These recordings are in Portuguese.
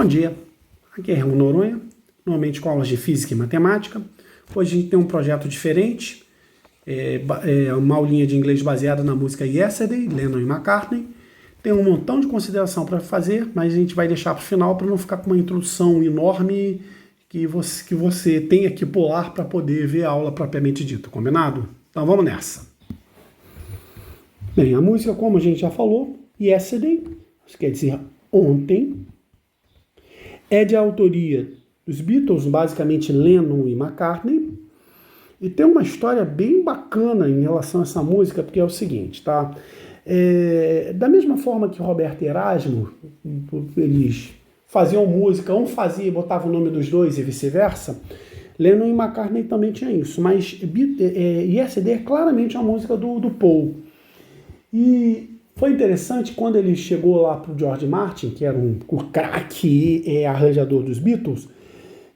Bom dia, aqui é Remo Noronha, normalmente com aulas de Física e Matemática. Hoje a gente tem um projeto diferente, uma aulinha de inglês baseada na música Yesterday, Lennon e McCartney. Tem um montão de consideração para fazer, mas a gente vai deixar para o final para não ficar com uma introdução enorme que você tenha que pular para poder ver a aula propriamente dita, combinado? Então vamos nessa. Bem, a música, como a gente já falou, Yesterday, isso quer dizer ontem, é de autoria dos Beatles, basicamente Lennon e McCartney, e tem uma história bem bacana em relação a essa música, porque é o seguinte, tá? Da mesma forma que Roberto e Erasmo, eles faziam música, um fazia e botava o nome dos dois e vice-versa, Lennon e McCartney também tinha isso, mas Yesterday é claramente a música do Paul. E foi interessante quando ele chegou lá para o George Martin, que era o craque arranjador dos Beatles,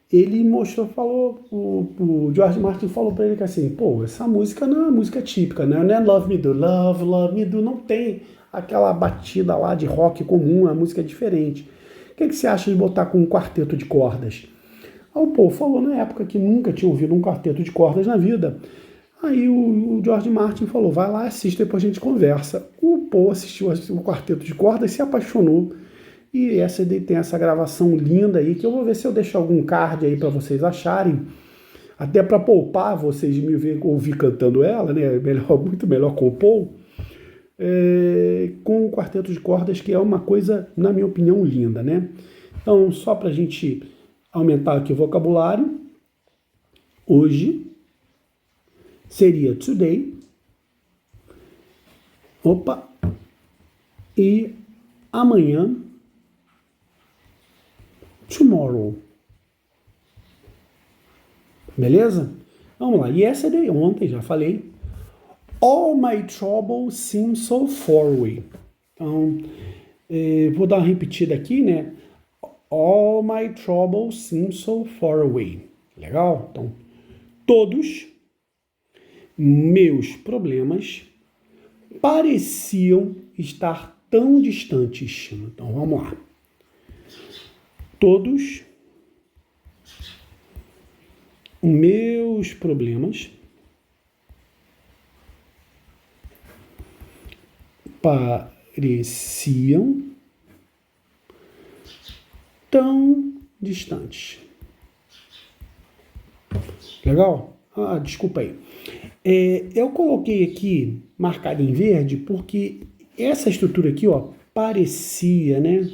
ele o George Martin falou para ele que assim, pô, essa música não é uma música típica, né? Não é Love Me Do, Love Me Do, não tem aquela batida lá de rock comum, a música é diferente. O que você acha de botar com um quarteto de cordas? Aí o Paul falou na época que nunca tinha ouvido um quarteto de cordas na vida. Aí o George Martin falou, vai lá, assiste, depois a gente conversa. O Paul assistiu o quarteto de cordas e se apaixonou. E essa tem essa gravação linda aí, que eu vou ver se eu deixo algum card aí para vocês acharem. Até para poupar vocês de me ouvir cantando ela, né? Muito melhor com o Paul. Com o quarteto de cordas, que é uma coisa, na minha opinião, linda, né? Então, só para a gente aumentar aqui o vocabulário, hoje seria today, e amanhã, tomorrow. Beleza? Vamos lá. Yesterday, ontem, já falei. All my troubles seem so far away. Então, vou dar uma repetida aqui, né? All my troubles seem so far away. Legal? Então, todos meus problemas pareciam estar tão distantes. Então, vamos lá. Todos meus problemas pareciam tão distantes. Legal? Desculpa aí. Eu coloquei aqui marcado em verde porque essa estrutura aqui, parecia, né?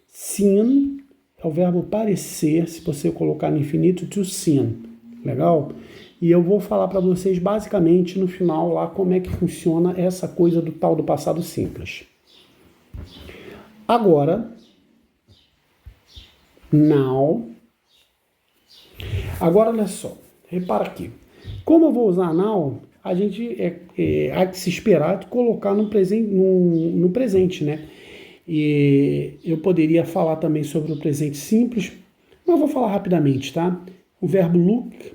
Seem é o verbo parecer, se você colocar no infinito, to seem. Legal? E eu vou falar para vocês basicamente no final lá como é que funciona essa coisa do tal do passado simples. Agora, now. Agora olha só, repara aqui. Como eu vou usar now, a gente há que se esperar de colocar no presente, né? E eu poderia falar também sobre o presente simples, mas eu vou falar rapidamente, tá? O verbo look,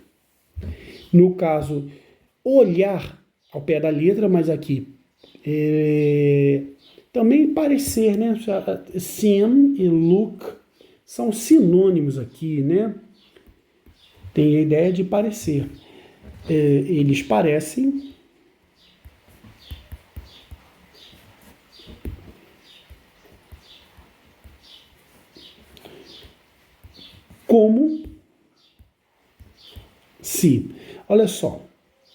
no caso, olhar ao pé da letra, mas aqui também parecer, né? Seem e look são sinônimos aqui, né? Tem a ideia de parecer. Eles parecem como se. Olha só,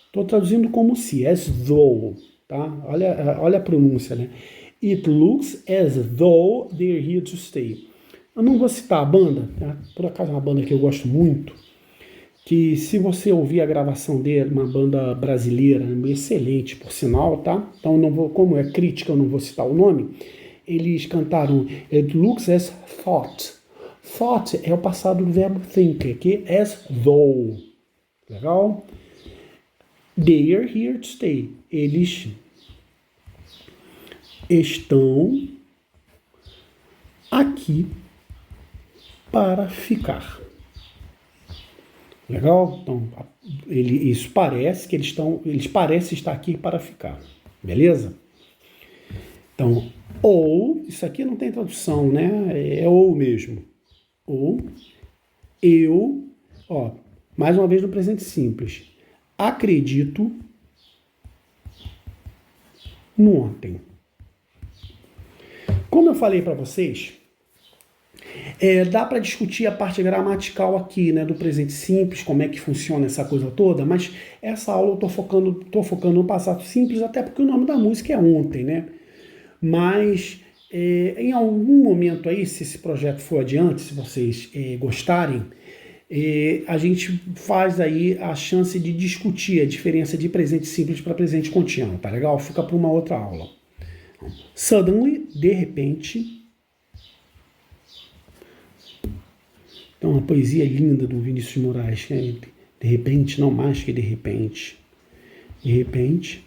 estou traduzindo como se, as though, tá? Olha a pronúncia, né? It looks as though they're here to stay. Eu não vou citar a banda, tá? Por acaso é uma banda que eu gosto muito, que se você ouvir a gravação dele, uma banda brasileira, excelente, por sinal, tá? Então, não vou, como é crítica, eu não vou citar o nome. Eles cantaram It looks as thought. Thought é o passado do verbo think, que é as though. Legal? They are here to stay. Eles estão aqui para ficar. Legal? Então, isso parece que eles parecem estar aqui para ficar. Beleza? Então, ou, isso aqui não tem tradução, né? É ou mesmo. Ou eu, ó, mais uma vez no presente simples, acredito no ontem. Como eu falei para vocês, dá para discutir a parte gramatical aqui, né, do presente simples, como é que funciona essa coisa toda, mas essa aula eu tô focando no passado simples, até porque o nome da música é ontem, né? Mas em algum momento aí, se esse projeto for adiante, se vocês gostarem, a gente faz aí a chance de discutir a diferença de presente simples para presente contínuo, tá legal? Fica para uma outra aula. Suddenly, de repente. Então, uma poesia linda do Vinícius de Moraes, né? De repente, não mais que de repente. De repente.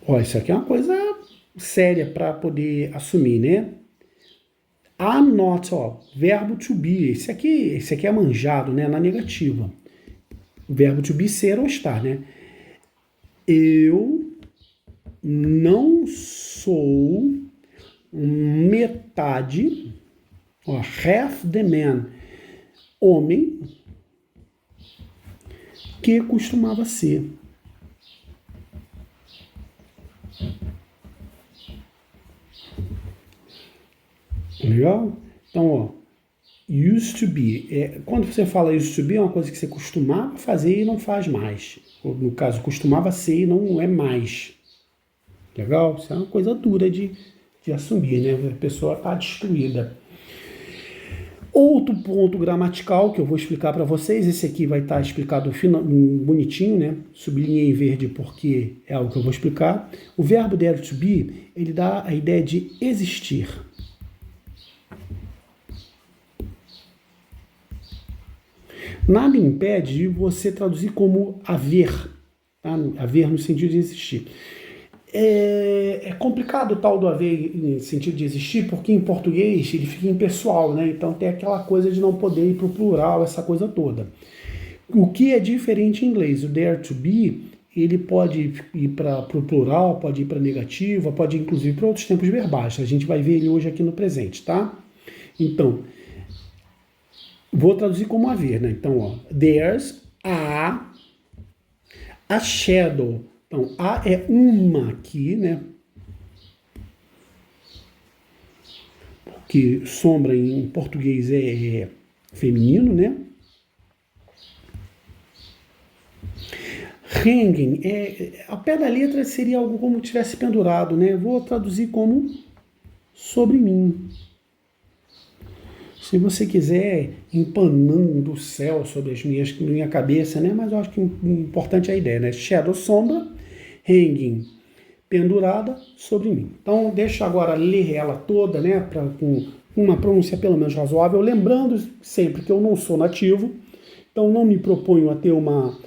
Ó, isso aqui é uma coisa séria para poder assumir, né? I'm not, ó, verbo to be. Esse aqui é manjado, né? Na negativa. O verbo to be, ser ou estar, né? Eu não sou metade, ó, half the man, homem que costumava ser. Legal? Então, ó, used to be. Quando você fala used to be, é uma coisa que você costumava fazer e não faz mais. Ou, no caso, costumava ser e não é mais. Legal? Isso é uma coisa dura de assumir, né? A pessoa está destruída. Outro ponto gramatical que eu vou explicar para vocês, esse aqui vai estar explicado bonitinho, né? Sublinhei em verde porque é algo que eu vou explicar. O verbo dare to be, ele dá a ideia de existir. Nada impede de você traduzir como haver, tá? Haver no sentido de existir. É complicado o tal do haver em sentido de existir, porque em português ele fica impessoal, né? Então tem aquela coisa de não poder ir para o plural, essa coisa toda. O que é diferente em inglês, o dare to be, ele pode ir para o plural, pode ir para negativa, pode ir inclusive para outros tempos verbais. A gente vai ver ele hoje aqui no presente, tá? Então, vou traduzir como haver, né? Então, ó, there's a shadow. Então, a é uma aqui, né? Porque sombra em português é feminino, né? Hanging, ao pé da letra seria algo como tivesse pendurado, né? Vou traduzir como sobre mim. Se você quiser, empanando o céu sobre minha cabeça, né? Mas eu acho que o importante é a ideia, né? Shadow, sombra, hanging, pendurada sobre mim. Então, deixa agora ler ela toda, né? Com uma pronúncia pelo menos razoável, lembrando sempre que eu não sou nativo, então não me proponho a ter uma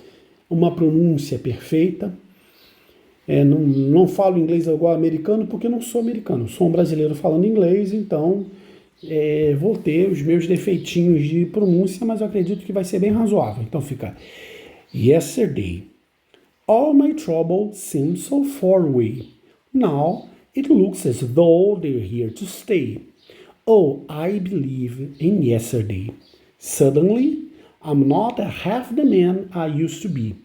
pronúncia perfeita. Não falo inglês igual americano porque não sou americano, sou um brasileiro falando inglês, então vou ter os meus defeitinhos de pronúncia, mas eu acredito que vai ser bem razoável. Então fica yesterday. All my troubles seem so far away. Now it looks as though they're here to stay. Oh, I believe in yesterday. Suddenly, I'm not half the man I used to be.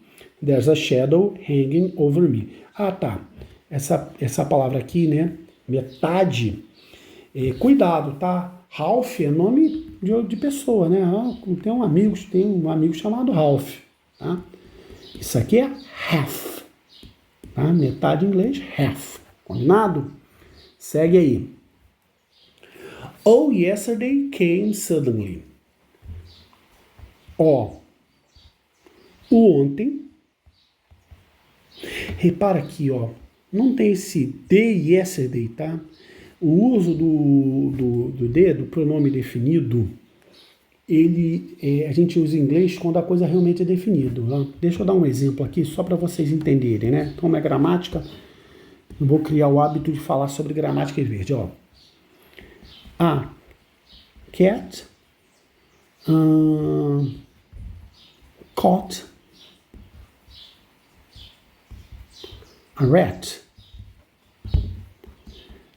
There's a shadow hanging over me. Ah, tá. Essa palavra aqui, né? Metade. Cuidado, tá? Ralph é nome de pessoa, né? Tem um amigo chamado Ralph, tá? Isso aqui é half, tá? Metade em inglês, half. Combinado? Segue aí. Oh, yesterday came suddenly. Ó, o ontem. Repara aqui, ó. Não tem esse the yesterday, tá? O uso do the, do pronome definido, a gente usa em inglês quando a coisa realmente é definida. Tá? Deixa eu dar um exemplo aqui, só para vocês entenderem, né? Como é gramática, eu vou criar o hábito de falar sobre gramática em verde, ó. A cat caught a rat.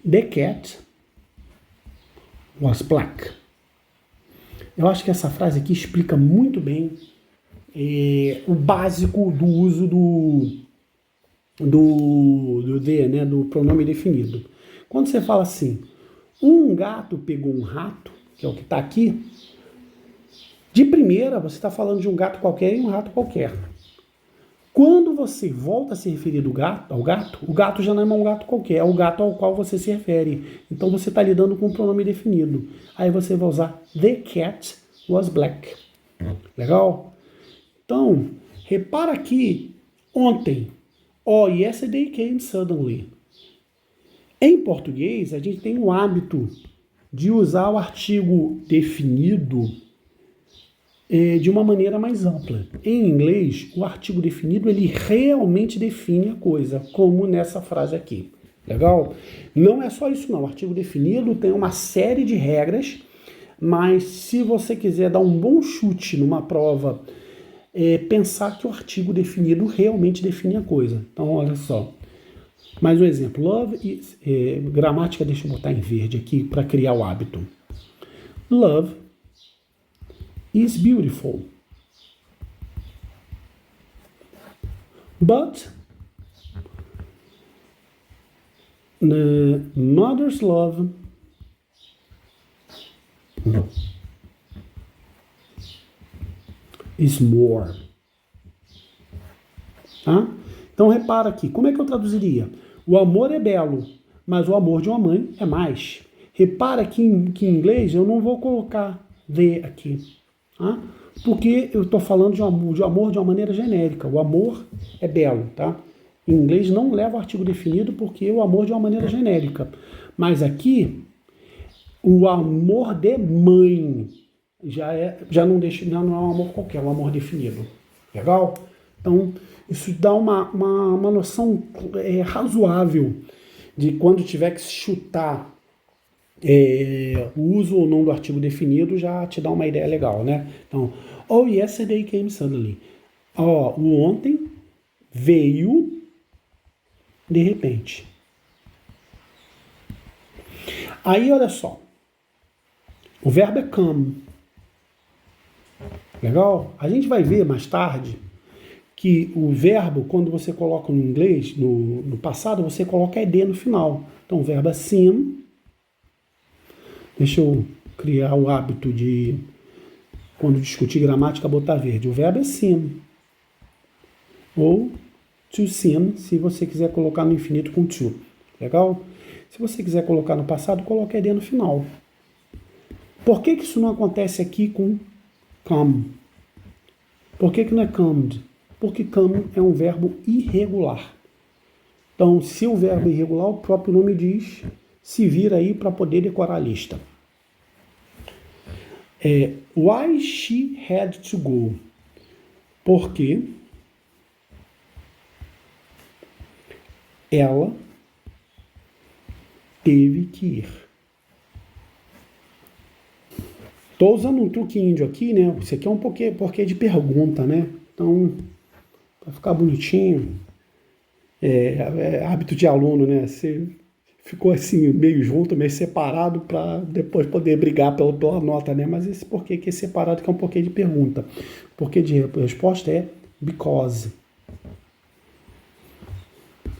The cat was black. Eu acho que essa frase aqui explica muito bem o básico do uso do the, né, do pronome definido. Quando você fala assim, um gato pegou um rato, que é o que está aqui, de primeira você está falando de um gato qualquer e um rato qualquer. Quando você volta a se referir ao gato, o gato já não é um gato qualquer, é o gato ao qual você se refere. Então você está lidando com um pronome definido. Aí você vai usar the cat was black. Legal? Então, repara aqui, ontem, yesterday came suddenly. Em português, a gente tem o hábito de usar o artigo definido de uma maneira mais ampla. Em inglês, o artigo definido, ele realmente define a coisa, como nessa frase aqui. Legal? Não é só isso não, o artigo definido tem uma série de regras, mas se você quiser dar um bom chute numa prova, pensar que o artigo definido realmente define a coisa. Então, olha só. Mais um exemplo. Love is... gramática, deixa eu botar em verde aqui para criar o hábito. Love is beautiful. But the mother's love is more. Tá? Então repara aqui, como é que eu traduziria? O amor é belo, mas o amor de uma mãe é mais. Repara que em inglês eu não vou colocar the aqui, tá? Porque eu estou falando de amor de uma maneira genérica. O amor é belo, tá? Em inglês não leva o artigo definido porque o amor de uma maneira genérica. Mas aqui, o amor de mãe já não é um amor qualquer, é um amor definido. Legal? Então, isso dá uma noção razoável de quando tiver que chutar o uso ou não do artigo definido, já te dá uma ideia legal, né? Então, yesterday came suddenly. O ontem veio de repente. Aí, olha só. O verbo é come. Legal? A gente vai ver mais tarde que o verbo, quando você coloca no inglês, no passado, você coloca ed no final. Então, o verbo é seem. Deixa eu criar o hábito de, quando discutir gramática, botar verde. O verbo é seem. Ou to seem, se você quiser colocar no infinito com to. Legal? Se você quiser colocar no passado, coloca ed no final. Por que isso não acontece aqui com come? Por que não é comed? Porque come é um verbo irregular. Então, se o verbo é irregular, o próprio nome diz, se vira aí para poder decorar a lista. Why she had to go? Porque ela teve que ir. Estou usando um truque índio aqui, né? Isso aqui é um porquê de pergunta, né? Então, para ficar bonitinho, hábito de aluno, né? Você ficou assim, meio junto, meio separado, para depois poder brigar pela nota, né? Mas esse porquê que é separado, que é um porquê de pergunta. Porquê de resposta é because.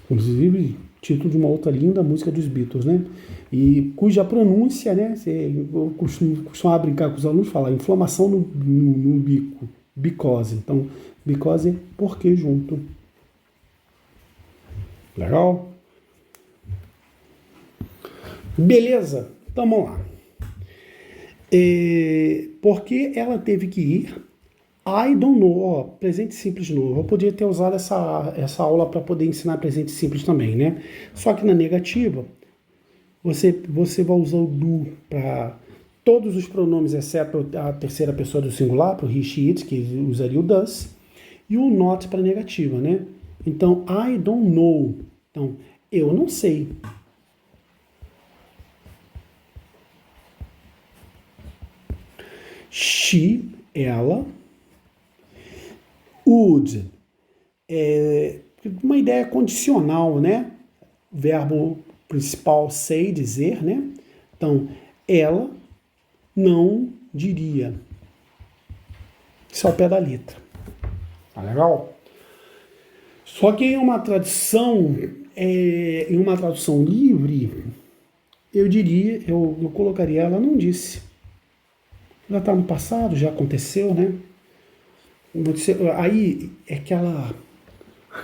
Inclusive, título de uma outra linda música dos Beatles, né? E cuja pronúncia, né? Eu costumo brincar com os alunos, falar inflamação no bico, because. Então, because é porque junto. Legal? Beleza? Então, vamos lá. Porque ela teve que ir, I don't know, presente simples de novo. Eu podia ter usado essa aula para poder ensinar presente simples também, né? Só que na negativa, você vai usar o do para todos os pronomes, exceto a terceira pessoa do singular, para o he, she, it, que usaria o does, e o not para negativa, né? Então, I don't know. Então, eu não sei. She, ela. Would, uma ideia condicional, né? Verbo principal, say, dizer, né? Então, ela não diria. Isso é o pé da letra. Tá legal? Só que em uma tradução livre, eu diria, eu colocaria, ela não disse. Já está no passado, já aconteceu, né? Aí é que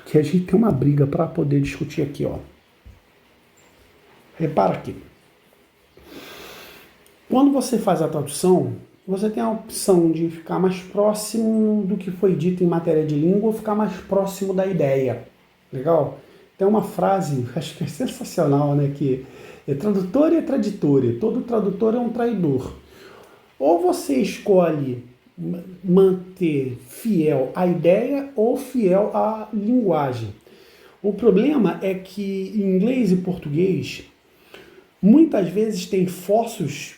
que a gente tem uma briga para poder discutir aqui, ó. Repara aqui. Quando você faz a tradução, você tem a opção de ficar mais próximo do que foi dito em matéria de língua ou ficar mais próximo da ideia. Legal? Tem uma frase, acho que é sensacional, né? Que é tradutor e é traditore. Todo tradutor é um traidor. Ou você escolhe manter fiel à ideia ou fiel à linguagem. O problema é que em inglês e português, muitas vezes tem fossos,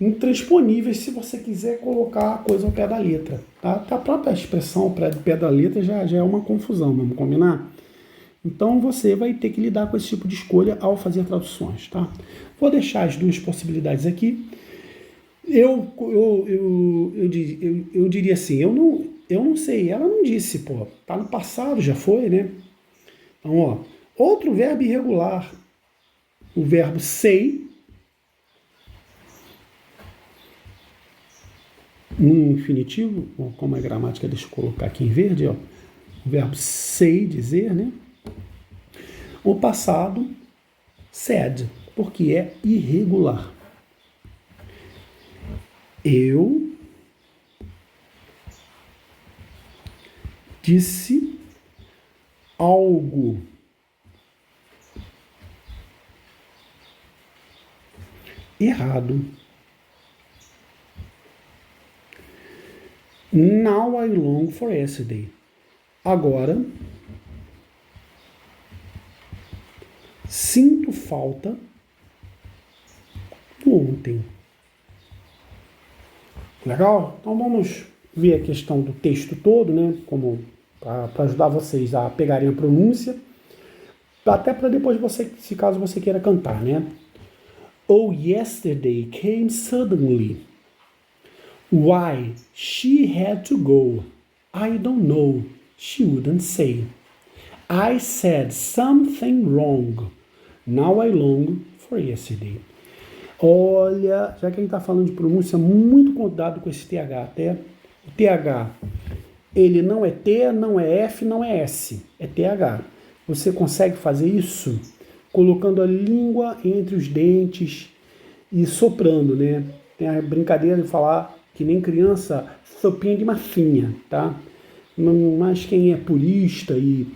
intransponíveis se você quiser colocar a coisa ao pé da letra. Tá? A própria expressão ao pé da letra já é uma confusão, vamos combinar? Então você vai ter que lidar com esse tipo de escolha ao fazer traduções. Tá? Vou deixar as duas possibilidades aqui. Eu diria assim, eu não sei, ela não disse, tá no passado, já foi, né? Então, ó, outro verbo irregular, o verbo say, no infinitivo, como é gramática, deixa eu colocar aqui em verde, ó, o verbo say, dizer, né? O passado, said, porque é irregular. Eu disse algo. Errado. Now I long for yesterday. Agora, sinto falta do ontem. Legal? Então vamos ver a questão do texto todo, né? Como para ajudar vocês a pegarem a pronúncia, até para depois você, se caso você queira cantar, né? Oh, yesterday came suddenly. Why she had to go, I don't know, she wouldn't say. I said something wrong. Now I long for yesterday. Olha, já que a gente está falando de pronúncia, muito cuidado com esse TH, até. O TH, ele não é T, não é F, não é S, é TH. Você consegue fazer isso colocando a língua entre os dentes e soprando, né? Tem a brincadeira de falar que nem criança, sopinha de massinha, tá? Mas quem é purista e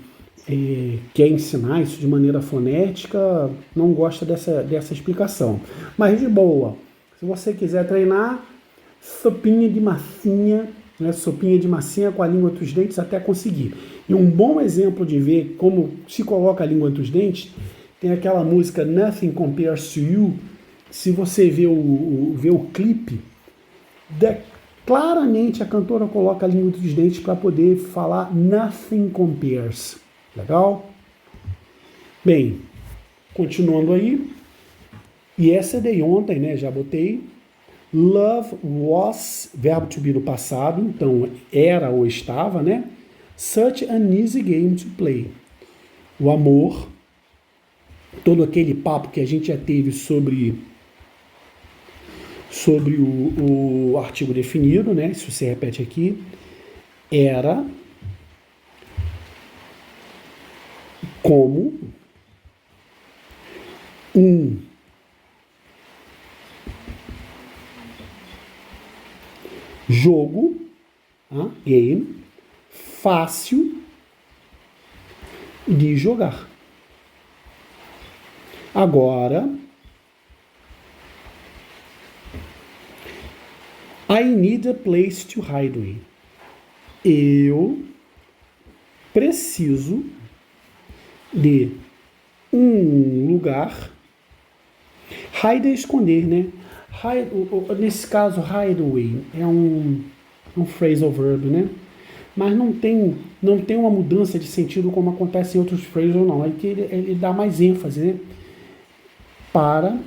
quer ensinar isso de maneira fonética, não gosta dessa explicação. Mas de boa, se você quiser treinar, sopinha de massinha, né? Sopinha de massinha com a língua entre os dentes até conseguir. E um bom exemplo de ver como se coloca a língua entre os dentes, tem aquela música Nothing Compares to You. Se você vê o clipe, claramente a cantora coloca a língua entre os dentes para poder falar Nothing Compares. Legal? Bem, continuando aí. Yesterday, ontem, né? Já botei. Love was, verbo to be no passado, então era ou estava, né? Such an easy game to play. O amor, todo aquele papo que a gente já teve sobre o artigo definido, né? Isso se repete aqui. Era como um jogo, game, fácil de jogar. Agora, I need a place to hide in. Eu preciso de um lugar. Hide é esconder, né? Hide, nesse caso, hideaway é um phrasal verb, né? Mas não tem uma mudança de sentido como acontece em outros phrasal, não. Aí que ele dá mais ênfase, né? Para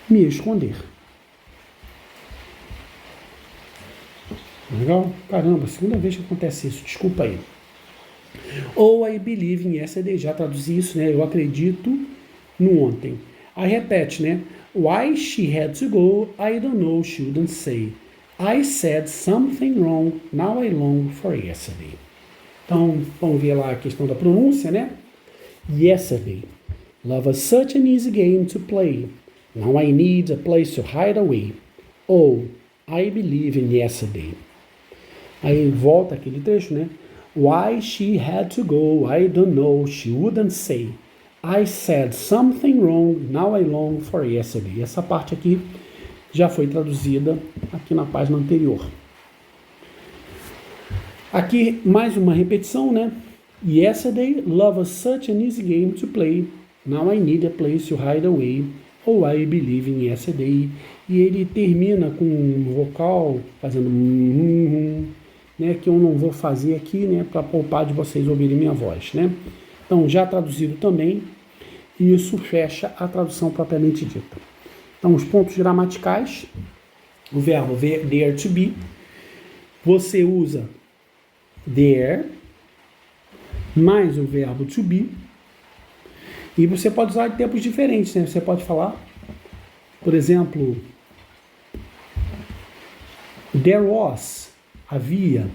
me esconder. Legal? Caramba, segunda vez que acontece isso, desculpa aí. Ou I believe in yesterday, já traduzi isso, né? Eu acredito no ontem. Aí repete, né? Why she had to go, I don't know, shouldn't say. I said something wrong, now I long for yesterday. Então, vamos ver lá a questão da pronúncia, né? Yesterday. Love was such an easy game to play. Now I need a place to hide away. Oh, I believe in yesterday. Aí volta aquele trecho, né? Why she had to go, I don't know, she wouldn't say. I said something wrong, now I long for yesterday. Essa parte aqui já foi traduzida aqui na página anterior. Aqui mais uma repetição, né? Yesterday, love was such an easy game to play. Now I need a place to hide away. Oh, I believe in yesterday. E ele termina com um vocal fazendo né, que eu não vou fazer aqui, né, para poupar de vocês ouvirem minha voz, né? Então, já traduzido também, e isso fecha a tradução propriamente dita. Então, os pontos gramaticais, o verbo there to be, você usa there mais o verbo to be, e você pode usar em tempos diferentes, né? Você pode falar, por exemplo, there was, havia,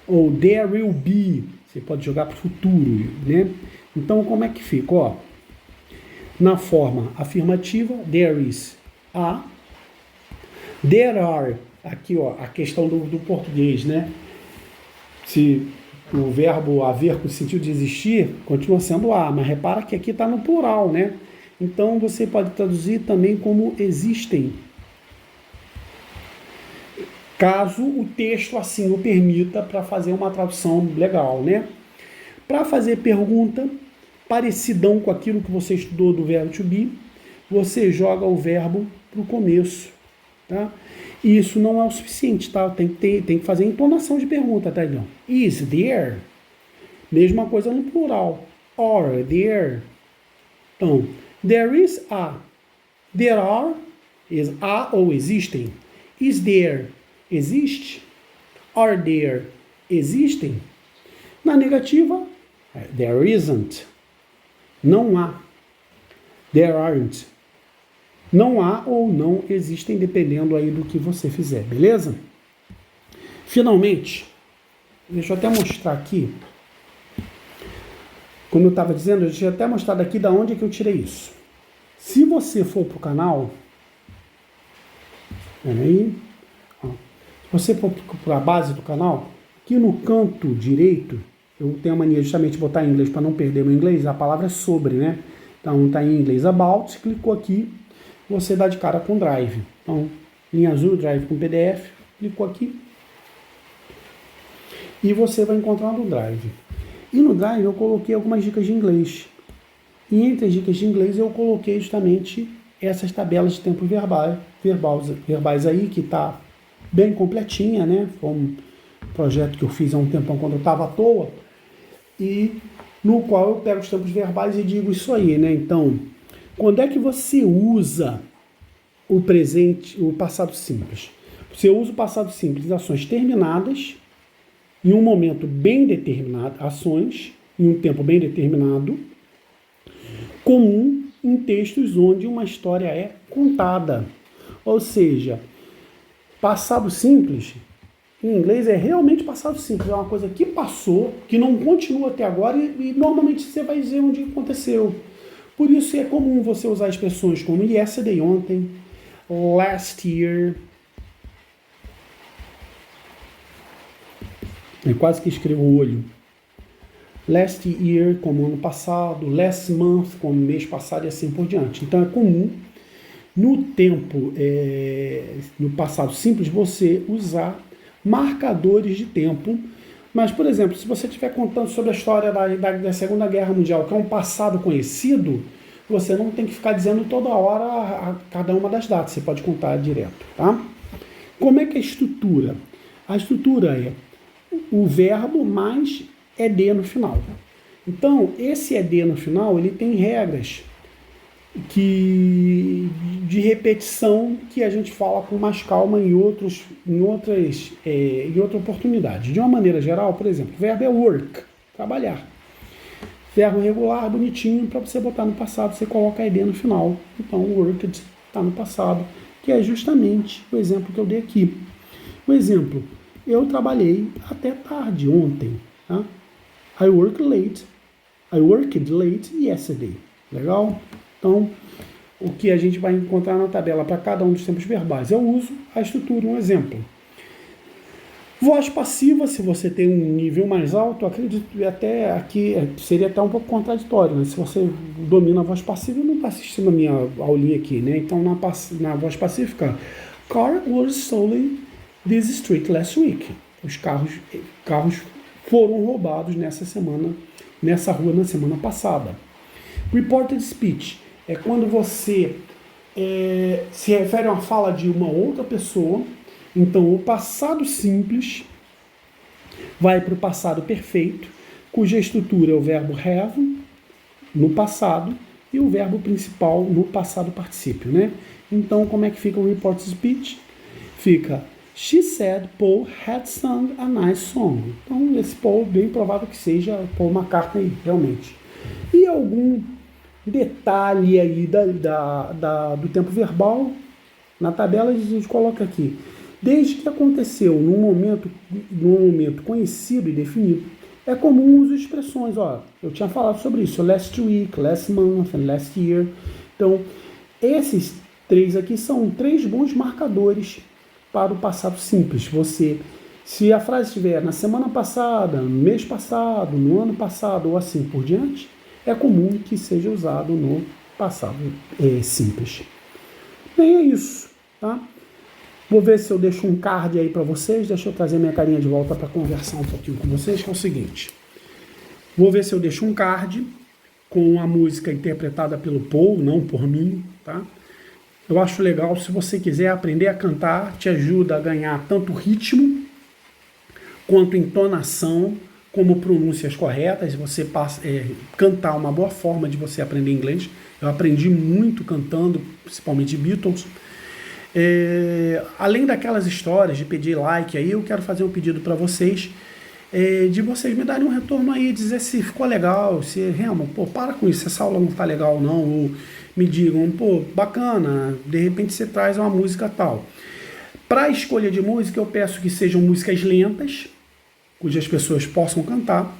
ou there will be, você pode jogar para o futuro, né? Então, como é que fica? Ó, na forma afirmativa, there is, a. There are, aqui ó, a questão do português, né? Se o verbo haver com o sentido de existir, continua sendo a, mas repara que aqui está no plural, né? Então, você pode traduzir também como existem, caso o texto assim o permita, para fazer uma tradução legal, né? Para fazer pergunta, parecidão com aquilo que você estudou do verbo to be, você joga o verbo para o começo, tá? E isso não é o suficiente, tá? Tem que fazer entonação de pergunta, tá, então? Is there? Mesma coisa no plural. Are there? Então, there is a. There are, is a ou existem. Is there? Existe? Are there? Existem? Na negativa, there isn't. Não há. There aren't. Não há ou não existem, dependendo aí do que você fizer, beleza? Finalmente, deixa eu até mostrar aqui. Como eu estava dizendo, eu tinha até mostrado aqui da onde que eu tirei isso. Se você for para o canal, peraí, se você for para a base do canal, aqui no canto direito, eu tenho a mania justamente de botar em inglês para não perder meu inglês, a palavra é sobre, né? Então está em inglês about, clicou aqui, você dá de cara com Drive. Então, linha azul, Drive com PDF, clicou aqui e você vai encontrar no Drive. E no Drive eu coloquei algumas dicas de inglês. E entre as dicas de inglês eu coloquei justamente essas tabelas de tempo verbais aí, que está bem completinha, né? Foi um projeto que eu fiz há um tempão quando eu estava à toa, e no qual eu pego os tempos verbais e digo isso aí, né? Então, quando é que você usa o presente, o passado simples? Você usa o passado simples em ações terminadas, em um momento bem determinado, ações em um tempo bem determinado, comum em textos onde uma história é contada. Ou seja, passado simples, em inglês é realmente passado simples, é uma coisa que passou, que não continua até agora e normalmente você vai dizer onde aconteceu. Por isso é comum você usar expressões como yesterday, ontem, last year. Eu quase que escrevo o olho. Last year, como ano passado, last month, como mês passado e assim por diante. Então é comum no tempo, no passado simples, você usar marcadores de tempo. Mas, por exemplo, se você estiver contando sobre a história da Segunda Guerra Mundial, que é um passado conhecido, você não tem que ficar dizendo toda hora a cada uma das datas, você pode contar direto, tá? Como é que é a estrutura? A estrutura é o verbo mais ED no final. Então, esse ED no final, ele tem regras de repetição que a gente fala com mais calma em outra oportunidade. De uma maneira geral, por exemplo, o verbo é work, trabalhar. Verbo regular, bonitinho, para você botar no passado, você coloca a ed no final. Então, worked está no passado, que é justamente o exemplo que eu dei aqui. O exemplo, eu trabalhei até tarde ontem. Tá? I worked late yesterday. Legal? Então, o que a gente vai encontrar na tabela para cada um dos tempos verbais? Eu uso a estrutura, um exemplo. Voz passiva, se você tem um nível mais alto, acredito até aqui seria até um pouco contraditório, né? Se você domina a voz passiva, não está assistindo a minha aulinha aqui, né? Então, na voz pacífica, car was stolen this street last week. Os carros foram roubados nessa rua na semana passada. Reported speech é quando você se refere a uma fala de uma outra pessoa. Então, o passado simples vai para o passado perfeito, cuja estrutura é o verbo have, no passado, e o verbo principal no passado particípio, né? Então, como é que fica o reported speech? Fica, she said Paul had sung a nice song. Então, esse Paul, bem provável que seja Paul McCartney, realmente. E algum detalhe aí do tempo verbal, na tabela a gente coloca aqui. Desde que aconteceu num momento conhecido e definido, é comum o uso de expressões. Ó, eu tinha falado sobre isso, last week, last month, and last year. Então, esses três aqui são 3 bons marcadores para o passado simples. Se a frase estiver na semana passada, no mês passado, no ano passado ou assim por diante, é comum que seja usado no passado simples. Bem, é isso, tá? Vou ver se eu deixo um card aí para vocês. Deixa eu trazer minha carinha de volta para conversar um pouquinho com vocês, que é o seguinte. Vou ver se eu deixo um card com a música interpretada pelo Paul, não por mim, tá? Eu acho legal, se você quiser aprender a cantar, te ajuda a ganhar tanto ritmo, quanto entonação, como pronúncias corretas. Você cantar uma boa forma de você aprender inglês. Eu aprendi muito cantando, principalmente Beatles. Além daquelas histórias de pedir like aí, eu quero fazer um pedido para vocês, de vocês me darem um retorno aí, dizer se ficou legal, se realmente, para com isso, essa aula não tá legal não, ou me digam, bacana, de repente você traz uma música tal. Para a escolha de música, eu peço que sejam músicas lentas, cujas pessoas possam cantar,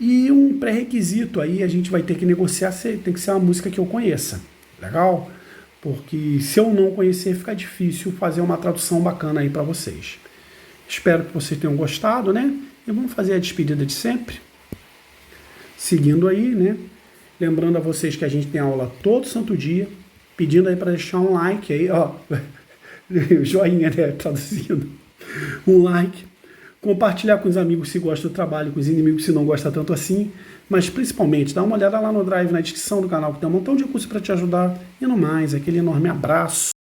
e um pré-requisito aí, a gente vai ter que negociar, tem que ser uma música que eu conheça, legal? Porque se eu não conhecer, fica difícil fazer uma tradução bacana aí para vocês. Espero que vocês tenham gostado, né? E vamos fazer a despedida de sempre. Seguindo aí, né? Lembrando a vocês que a gente tem aula todo santo dia. Pedindo aí para deixar um like aí, ó. Joinha, né? Traduzindo. Um like. Compartilhar com os amigos se gosta do trabalho, com os inimigos se não gosta tanto assim. Mas principalmente, dá uma olhada lá no Drive, na descrição do canal, que tem um montão de recursos para te ajudar. E no mais, aquele enorme abraço.